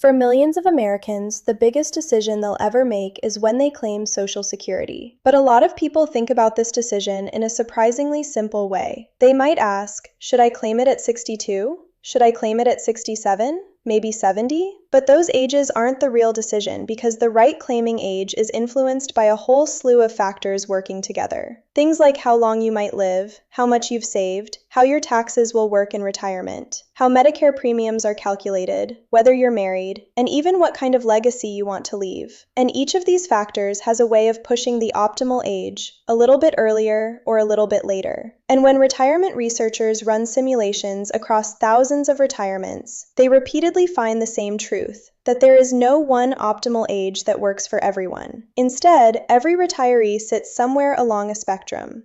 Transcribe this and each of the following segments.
For millions of Americans, the biggest decision they'll ever make is when they claim Social Security. But a lot of people think about this decision in a surprisingly simple way. They might ask, should I claim it at 62? Should I claim it at 67? Maybe 70? But those ages aren't the real decision because the right claiming age is influenced by a whole slew of factors working together. Things like how long you might live, how much you've saved, how your taxes will work in retirement, how Medicare premiums are calculated, whether you're married, and even what kind of legacy you want to leave. And each of these factors has a way of pushing the optimal age a little bit earlier or a little bit later. And when retirement researchers run simulations across thousands of retirements, they repeatedly find the same truth, that there is no one optimal age that works for everyone. Instead, every retiree sits somewhere along a spectrum.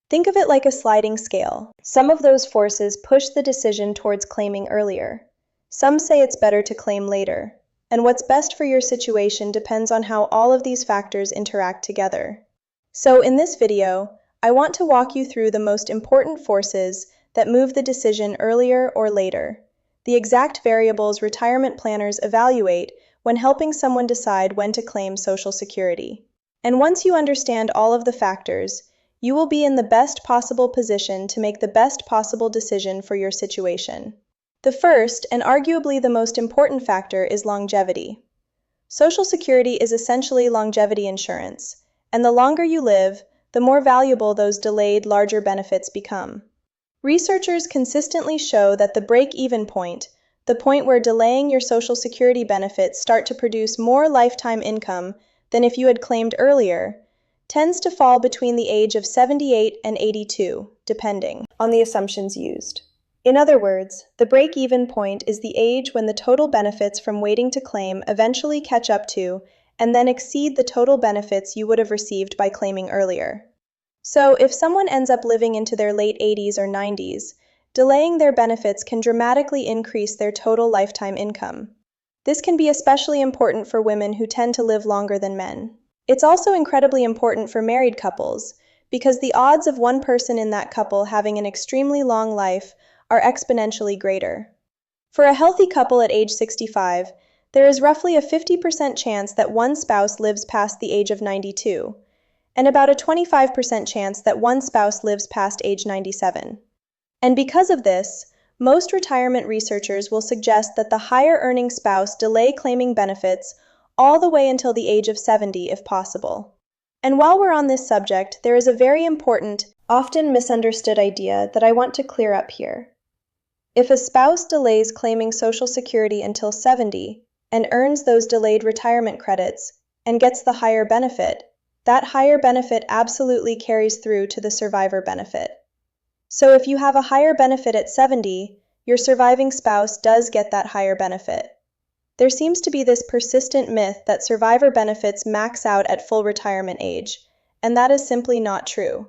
Think of it like a sliding scale. Some of those forces push the decision towards claiming earlier. Some say it's better to claim later. And what's best for your situation depends on how all of these factors interact together. So in this video, I want to walk you through the most important forces that move the decision earlier or later, the exact variables retirement planners evaluate when helping someone decide when to claim Social Security. And once you understand all of the factors, you will be in the best possible position to make the best possible decision for your situation. The first, and arguably the most important factor, is longevity. Social Security is essentially longevity insurance, and the longer you live, the more valuable those delayed, larger benefits become. Researchers consistently show that the break-even point, the point where delaying your Social Security benefits start to produce more lifetime income than if you had claimed earlier, tends to fall between the age of 78 and 82, depending on the assumptions used. In other words, the break-even point is the age when the total benefits from waiting to claim eventually catch up to and then exceed the total benefits you would have received by claiming earlier. So, if someone ends up living into their late 80s or 90s, delaying their benefits can dramatically increase their total lifetime income. This can be especially important for women who tend to live longer than men. It's also incredibly important for married couples, because the odds of one person in that couple having an extremely long life are exponentially greater. For a healthy couple at age 65, there is roughly a 50% chance that one spouse lives past the age of 92, and about a 25% chance that one spouse lives past age 97. And because of this, most retirement researchers will suggest that the higher-earning spouse delay claiming benefits all the way until the age of 70 if possible. And while we're on this subject, there is a very important, often misunderstood idea that I want to clear up here. If a spouse delays claiming Social Security until 70 and earns those delayed retirement credits and gets the higher benefit, that higher benefit absolutely carries through to the survivor benefit. So if you have a higher benefit at 70, your surviving spouse does get that higher benefit. There seems to be this persistent myth that survivor benefits max out at full retirement age, and that is simply not true.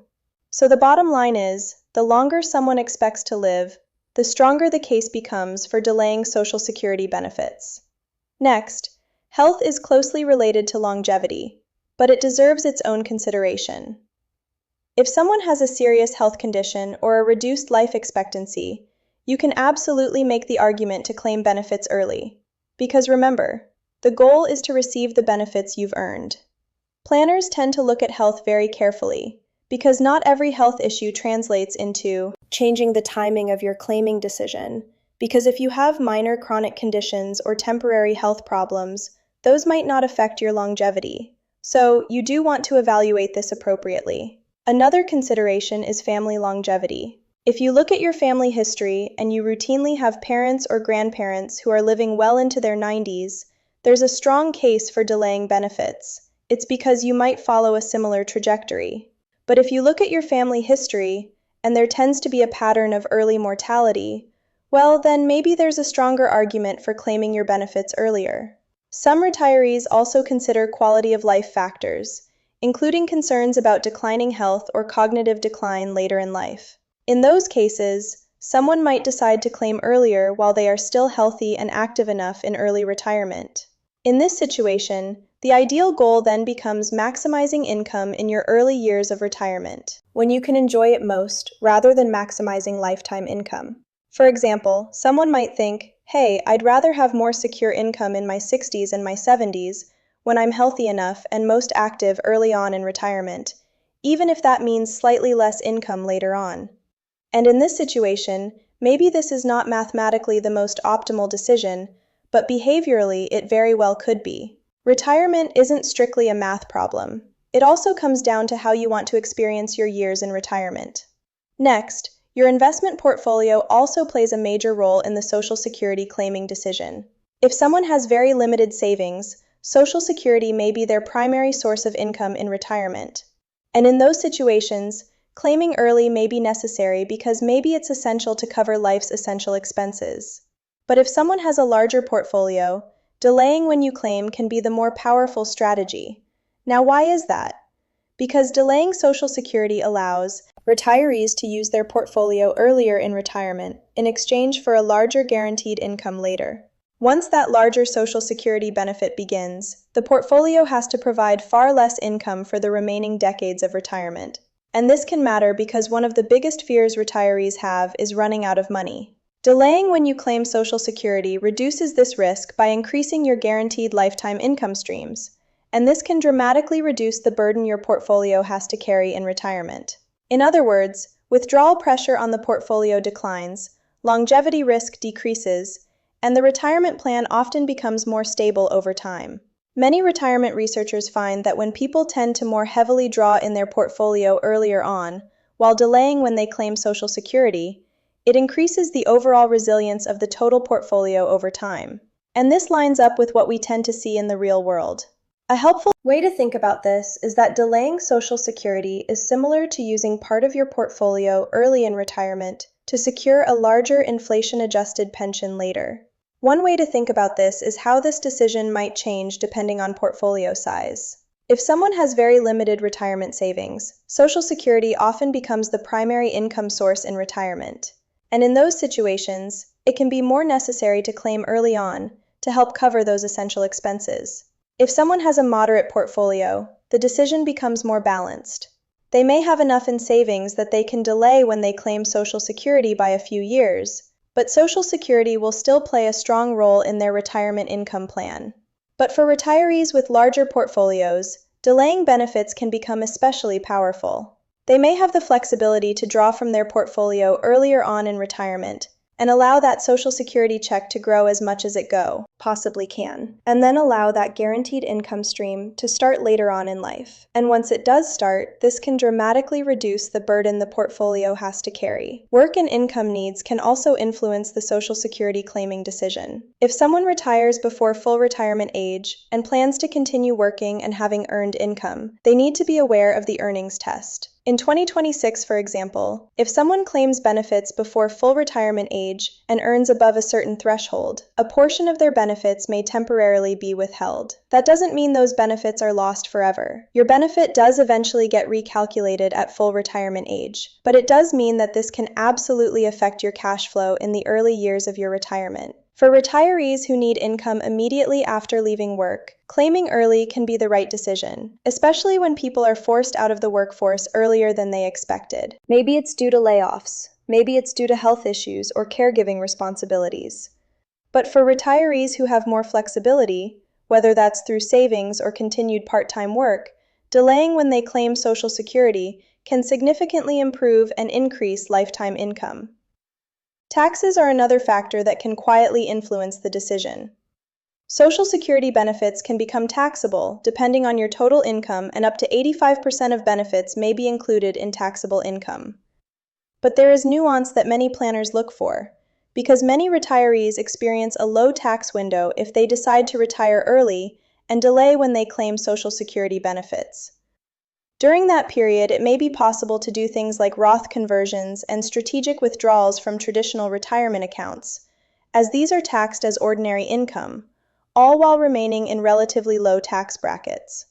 So the bottom line is, the longer someone expects to live, the stronger the case becomes for delaying Social Security benefits. Next, health is closely related to longevity, but it deserves its own consideration. If someone has a serious health condition or a reduced life expectancy, you can absolutely make the argument to claim benefits early. Because remember, the goal is to receive the benefits you've earned. Planners tend to look at health very carefully, because not every health issue translates into changing the timing of your claiming decision, because if you have minor chronic conditions or temporary health problems, those might not affect your longevity. So, you do want to evaluate this appropriately. Another consideration is family longevity. If you look at your family history and you routinely have parents or grandparents who are living well into their 90s, there's a strong case for delaying benefits. It's because you might follow a similar trajectory. But if you look at your family history and there tends to be a pattern of early mortality, well, then maybe there's a stronger argument for claiming your benefits earlier. Some retirees also consider quality of life factors, including concerns about declining health or cognitive decline later in life. In those cases, someone might decide to claim earlier while they are still healthy and active enough in early retirement. In this situation, the ideal goal then becomes maximizing income in your early years of retirement, when you can enjoy it most, rather than maximizing lifetime income. For example, someone might think, hey, I'd rather have more secure income in my 60s and my 70s when I'm healthy enough and most active early on in retirement, even if that means slightly less income later on. And in this situation, maybe this is not mathematically the most optimal decision, but behaviorally it very well could be. Retirement isn't strictly a math problem. It also comes down to how you want to experience your years in retirement. Next, your investment portfolio also plays a major role in the Social Security claiming decision. If someone has very limited savings, Social Security may be their primary source of income in retirement. And in those situations, claiming early may be necessary because maybe it's essential to cover life's essential expenses. But if someone has a larger portfolio, delaying when you claim can be the more powerful strategy. Now, why is that? Because delaying Social Security allows retirees to use their portfolio earlier in retirement in exchange for a larger guaranteed income later. Once that larger Social Security benefit begins, the portfolio has to provide far less income for the remaining decades of retirement. And this can matter because one of the biggest fears retirees have is running out of money. Delaying when you claim Social Security reduces this risk by increasing your guaranteed lifetime income streams, and this can dramatically reduce the burden your portfolio has to carry in retirement. In other words, withdrawal pressure on the portfolio declines, longevity risk decreases, and the retirement plan often becomes more stable over time. Many retirement researchers find that when people tend to more heavily draw in their portfolio earlier on, while delaying when they claim Social Security, it increases the overall resilience of the total portfolio over time. And this lines up with what we tend to see in the real world. A helpful way to think about this is that delaying Social Security is similar to using part of your portfolio early in retirement to secure a larger inflation-adjusted pension later. One way to think about this is how this decision might change depending on portfolio size. If someone has very limited retirement savings, Social Security often becomes the primary income source in retirement. And in those situations, it can be more necessary to claim early on to help cover those essential expenses. If someone has a moderate portfolio, the decision becomes more balanced. They may have enough in savings that they can delay when they claim Social Security by a few years, but Social Security will still play a strong role in their retirement income plan. But for retirees with larger portfolios, delaying benefits can become especially powerful. They may have the flexibility to draw from their portfolio earlier on in retirement and allow that Social Security check to grow as much as it possibly can, and then allow that guaranteed income stream to start later on in life. And once it does start, this can dramatically reduce the burden the portfolio has to carry. Work and income needs can also influence the Social Security claiming decision. If someone retires before full retirement age and plans to continue working and having earned income, they need to be aware of the earnings test. In 2026, for example, if someone claims benefits before full retirement age and earns above a certain threshold, a portion of their benefits may temporarily be withheld. That doesn't mean those benefits are lost forever. Your benefit does eventually get recalculated at full retirement age, but it does mean that this can absolutely affect your cash flow in the early years of your retirement. For retirees who need income immediately after leaving work, claiming early can be the right decision, especially when people are forced out of the workforce earlier than they expected. Maybe it's due to layoffs, maybe it's due to health issues or caregiving responsibilities. But for retirees who have more flexibility, whether that's through savings or continued part-time work, delaying when they claim Social Security can significantly improve and increase lifetime income. Taxes are another factor that can quietly influence the decision. Social Security benefits can become taxable depending on your total income, and up to 85% of benefits may be included in taxable income. But there is nuance that many planners look for, because many retirees experience a low tax window if they decide to retire early and delay when they claim Social Security benefits. During that period, it may be possible to do things like Roth conversions and strategic withdrawals from traditional retirement accounts, as these are taxed as ordinary income, all while remaining in relatively low tax brackets.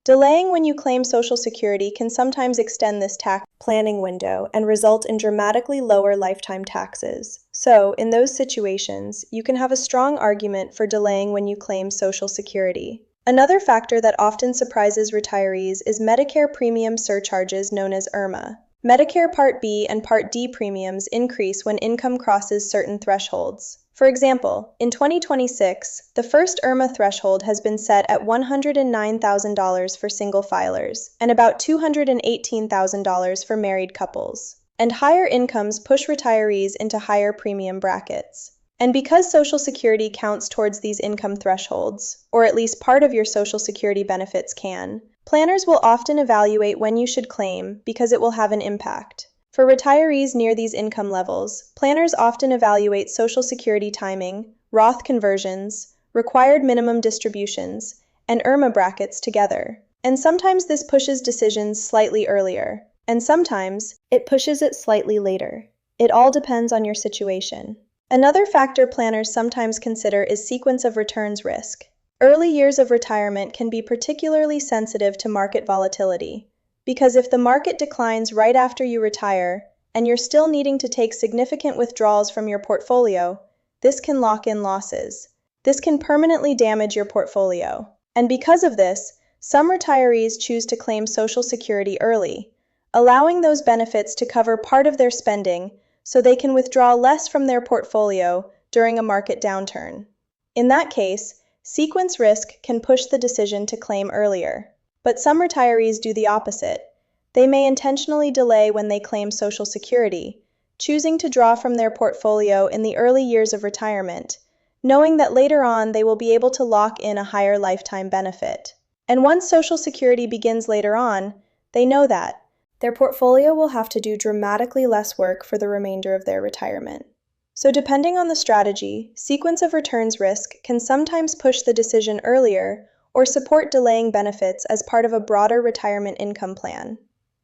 Delaying when you claim Social Security can sometimes extend this tax planning window and result in dramatically lower lifetime taxes. So, in those situations, you can have a strong argument for delaying when you claim Social Security. Another factor that often surprises retirees is Medicare premium surcharges known as IRMA. Medicare Part B and Part D premiums increase when income crosses certain thresholds. For example, in 2026, the first IRMA threshold has been set at $109,000 for single filers and about $218,000 for married couples. And higher incomes push retirees into higher premium brackets. And because Social Security counts towards these income thresholds, or at least part of your Social Security benefits can, planners will often evaluate when you should claim because it will have an impact. For retirees near these income levels, planners often evaluate Social Security timing, Roth conversions, required minimum distributions, and IRMA brackets together. And sometimes this pushes decisions slightly earlier, and sometimes it pushes it slightly later. It all depends on your situation. Another factor planners sometimes consider is sequence of returns risk. Early years of retirement can be particularly sensitive to market volatility, because if the market declines right after you retire, and you're still needing to take significant withdrawals from your portfolio, this can lock in losses. This can permanently damage your portfolio. And because of this, some retirees choose to claim Social Security early, allowing those benefits to cover part of their spending so they can withdraw less from their portfolio during a market downturn. In that case, sequence risk can push the decision to claim earlier. But some retirees do the opposite. They may intentionally delay when they claim Social Security, choosing to draw from their portfolio in the early years of retirement, knowing that later on they will be able to lock in a higher lifetime benefit. And once Social Security begins later on, they know that their portfolio will have to do dramatically less work for the remainder of their retirement. So depending on the strategy, sequence of returns risk can sometimes push the decision earlier or support delaying benefits as part of a broader retirement income plan.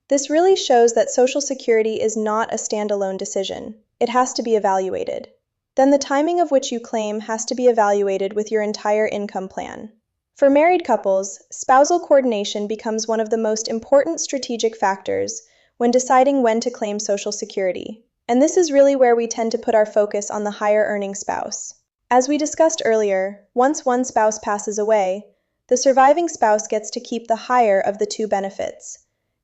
This really shows that Social Security is not a standalone decision. It has to be evaluated. Then the timing of which you claim has to be evaluated with your entire income plan. For married couples, spousal coordination becomes one of the most important strategic factors when deciding when to claim Social Security. And this is really where we tend to put our focus on the higher earning spouse. As we discussed earlier, once one spouse passes away, the surviving spouse gets to keep the higher of the two benefits,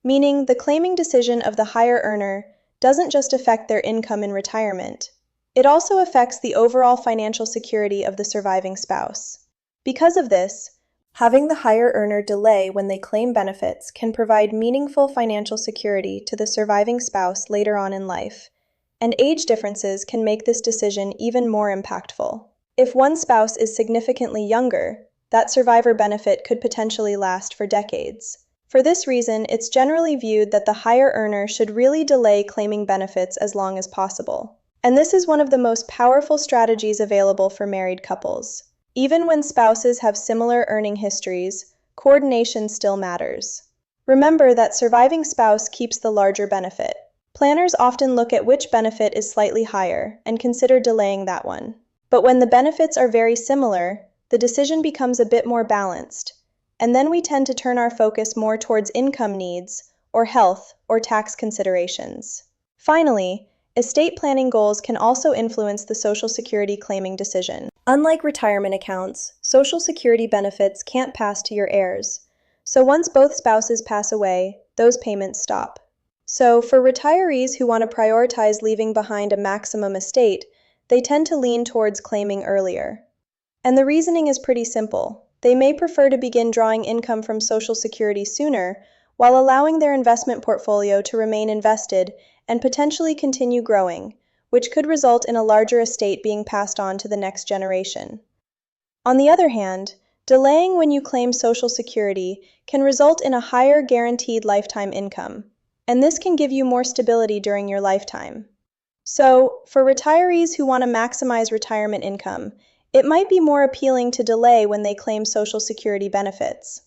meaning the claiming decision of the higher earner doesn't just affect their income in retirement, it also affects the overall financial security of the surviving spouse. Because of this, having the higher earner delay when they claim benefits can provide meaningful financial security to the surviving spouse later on in life, and age differences can make this decision even more impactful. If one spouse is significantly younger, that survivor benefit could potentially last for decades. For this reason, it's generally viewed that the higher earner should really delay claiming benefits as long as possible. And this is one of the most powerful strategies available for married couples. Even when spouses have similar earning histories, coordination still matters. Remember that surviving spouse keeps the larger benefit. Planners often look at which benefit is slightly higher and consider delaying that one. But when the benefits are very similar, the decision becomes a bit more balanced, and then we tend to turn our focus more towards income needs, or health, or tax considerations. Finally, estate planning goals can also influence the Social Security claiming decision. Unlike retirement accounts, Social Security benefits can't pass to your heirs, so once both spouses pass away, those payments stop. So, for retirees who want to prioritize leaving behind a maximum estate, they tend to lean towards claiming earlier. And the reasoning is pretty simple. They may prefer to begin drawing income from Social Security sooner, while allowing their investment portfolio to remain invested and potentially continue growing, which could result in a larger estate being passed on to the next generation. On the other hand, delaying when you claim Social Security can result in a higher guaranteed lifetime income, and this can give you more stability during your lifetime. So, for retirees who want to maximize retirement income, it might be more appealing to delay when they claim Social Security benefits.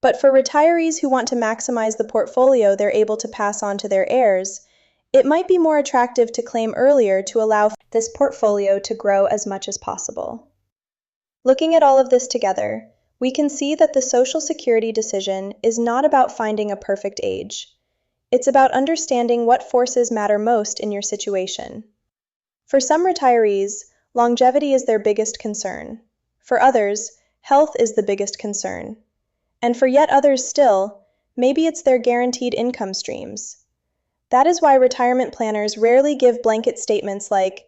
But for retirees who want to maximize the portfolio they're able to pass on to their heirs, it might be more attractive to claim earlier to allow this portfolio to grow as much as possible. Looking at all of this together, we can see that the Social Security decision is not about finding a perfect age. It's about understanding what forces matter most in your situation. For some retirees, longevity is their biggest concern. For others, health is the biggest concern. And for yet others still, maybe it's their guaranteed income streams. That is why retirement planners rarely give blanket statements like,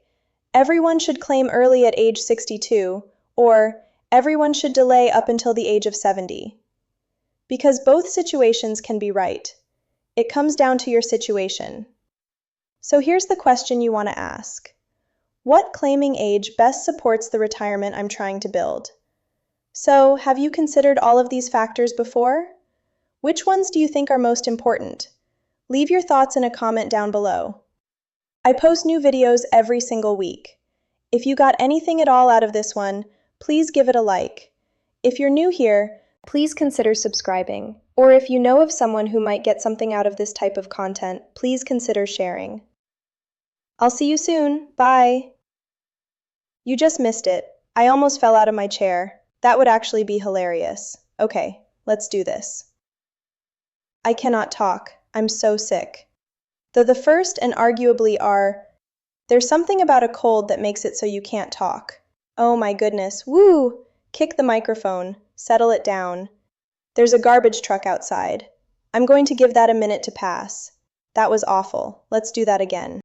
everyone should claim early at age 62, or everyone should delay up until the age of 70. Because both situations can be right. It comes down to your situation. So here's the question you want to ask. What claiming age best supports the retirement I'm trying to build? So, have you considered all of these factors before? Which ones do you think are most important? Leave your thoughts in a comment down below. I post new videos every single week. If you got anything at all out of this one, please give it a like. If you're new here, please consider subscribing. Or if you know of someone who might get something out of this type of content, please consider sharing. I'll see you soon. Bye. You just missed it. I almost fell out of my chair. That would actually be hilarious. Okay, let's do this. I cannot talk. I'm so sick. Though the first and arguably are, there's something about a cold that makes it so you can't talk. Oh my goodness. Woo! Kick the microphone. Settle it down. There's a garbage truck outside. I'm going to give that a minute to pass. That was awful. Let's do that again.